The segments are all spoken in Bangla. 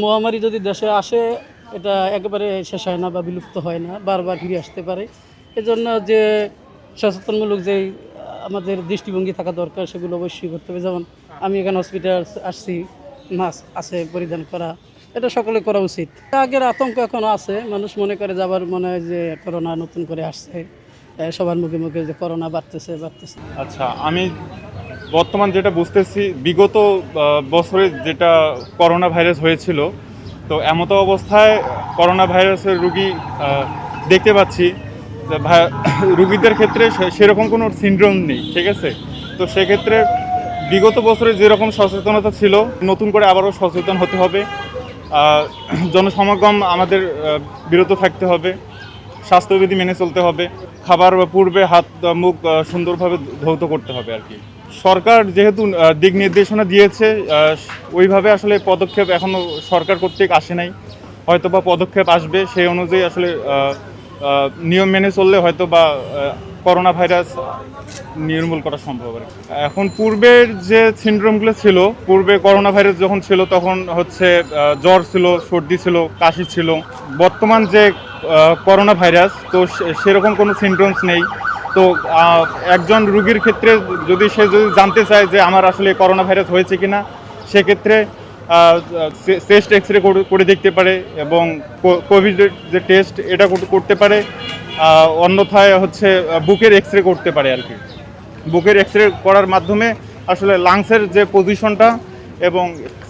মহামারী যদি দেশে আসে, এটা একেবারে শেষ হয় না বা বিলুপ্ত হয় না, বারবার ফিরে আসতে পারে। এজন্য যে সচেতনমূলক যেই আমাদের দৃষ্টিভঙ্গি থাকা দরকার, সেগুলো অবশ্যই করতে হবে। যেমন আমি এখানে হসপিটাল আসছি, মাস্ক আছে পরিধান করা, এটা সকলে করা উচিত। আগের আতঙ্ক এখনও আছে, মানুষ মনে করে যে আবার মনে হয় যে করোনা নতুন করে আসছে, সবার মুখে মুখে যে করোনা বাড়তেছে বাড়তেছে। আচ্ছা, আমি বর্তমান যেটা বুঝতেছি, বিগত বছরে যেটা করোনা ভাইরাস হয়েছিল, তো এমতো অবস্থায় করোনা ভাইরাসের রুগী দেখতে পাচ্ছি যে রুগীদের ক্ষেত্রে সেরকম কোনো সিনড্রোম নেই, ঠিক আছে? তো সেক্ষেত্রে বিগত বছরে যেরকম সচেতনতা ছিল, নতুন করে আবারও সচেতন হতে হবে। জনসমাগম আমাদের বিরত থাকতে হবে, স্বাস্থ্যবিধি মেনে চলতে হবে, খাবার পূর্বে হাত মুখ সুন্দরভাবে ধৌত করতে হবে আর কি। সরকার যেহেতু দিক নির্দেশনা দিয়েছে, ওইভাবে আসলে পদক্ষেপ এখনও সরকার কর্তৃক আসে নাই, হয়তো বা পদক্ষেপ আসবে, সেই অনুযায়ী আসলে নিয়ম মেনে চললে হয়তো বা করোনা ভাইরাস নির্মূল করা সম্ভব আর কি। এখন পূর্বের যে সিনড্রোমগুলো ছিল, পূর্বে করোনা ভাইরাস যখন ছিল তখন হচ্ছে জ্বর ছিল, সর্দি ছিল, কাশি ছিল। বর্তমান যে করোনা ভাইরাস, তো সেরকম কোনো সিনড্রোমস নেই। তো একজন রুগীর ক্ষেত্রে যদি জানতে চায় যে আমার আসলে করোনা ভাইরাস হয়েছে কিনা, সেক্ষেত্রে চেস্ট এক্স রে করে দেখতে পারে, এবং কোভিডের যে টেস্ট এটা করতে পারে। অন্যথায় হচ্ছে বুকের এক্স রে করতে পারে আর কি। বুকের এক্স রে করার মাধ্যমে আসলে লাংসের যে পজিশনটা, এবং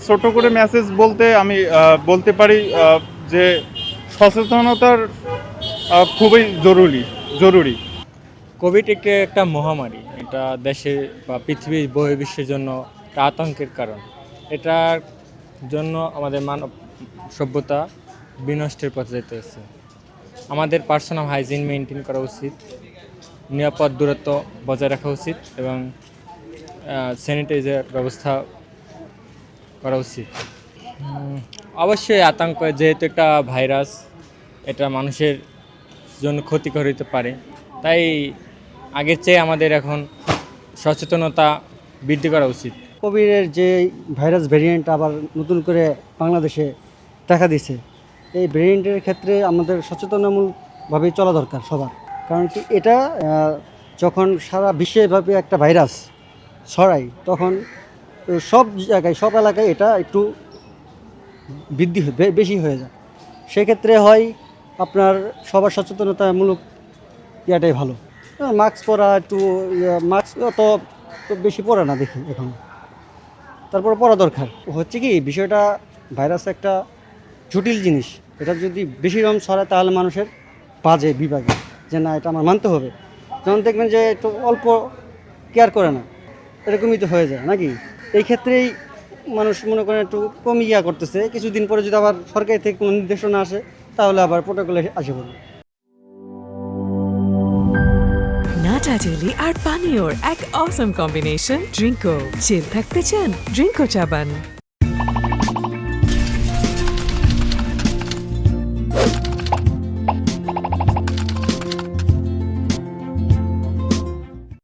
ছোট করে মেসেজ বলতে আমি বলতে পারি যে সচেতনতার খুবই জরুরি। কোভিড একটা মহামারী, এটা দেশের বা পৃথিবীর বহির্বিশ্বের জন্য একটা আতঙ্কের কারণ। এটার জন্য আমাদের মানব সভ্যতা বিনষ্টের পথে যেতেছে। আমাদের পার্সোনাল হাইজিন মেনটেন করা উচিত, নিরাপদ দূরত্ব বজায় রাখা উচিত, এবং স্যানিটাইজার ব্যবস্থা করা উচিত। অবশ্যই আতঙ্ক, যেহেতু একটা ভাইরাস, এটা মানুষের জন্য ক্ষতিকর হতে পারে, তাই আগের চেয়ে আমাদের এখন সচেতনতা বৃদ্ধি করা উচিত। কোভিডের যে ভাইরাস ভ্যারিয়েন্ট আবার নতুন করে বাংলাদেশে দেখা দিছে, এই ভ্যারিয়েন্টের ক্ষেত্রে আমাদের সচেতনমূলকভাবেই চলা দরকার সবার। কারণ কি, এটা যখন সারা বিশ্বব্যাপী একটা ভাইরাস ছড়ায়, তখন সব জায়গায় সব এলাকায় এটা একটু বেশি হয়ে যায়। সেক্ষেত্রে হয় আপনার সবার সচেতনতামূলক ইয়াটাই ভালো। মাস্ক পরা একটু, মাস্ক অত বেশি পরে না দেখি এখন, তারপরে পড়া দরকার। হচ্ছে কি, বিষয়টা ভাইরাস একটা জটিল জিনিস, এটা যদি বেশি রকম ছড়ায় তাহলে মানুষের বাজে বিভাগে যে না, এটা আমার মানতে হবে। যখন দেখবেন যে একটু অল্প কেয়ার করে না, এরকমই তো হয়ে যায় নাকি। এই ক্ষেত্রেই মানুষ মনে করেন একটু কম ইয়া করতেছে, কিছুদিন পরে যদি আবার সরকারি থেকে কোনো নির্দেশনা আসে তাহলে আবার প্রোটোকলে আসে পড়বে। নাটা জেলি আর পানীয়র এক অসম কম্বিনেশন ড্রিঙ্কো। চিল থাকতে চান, ড্রিঙ্কো চাবান।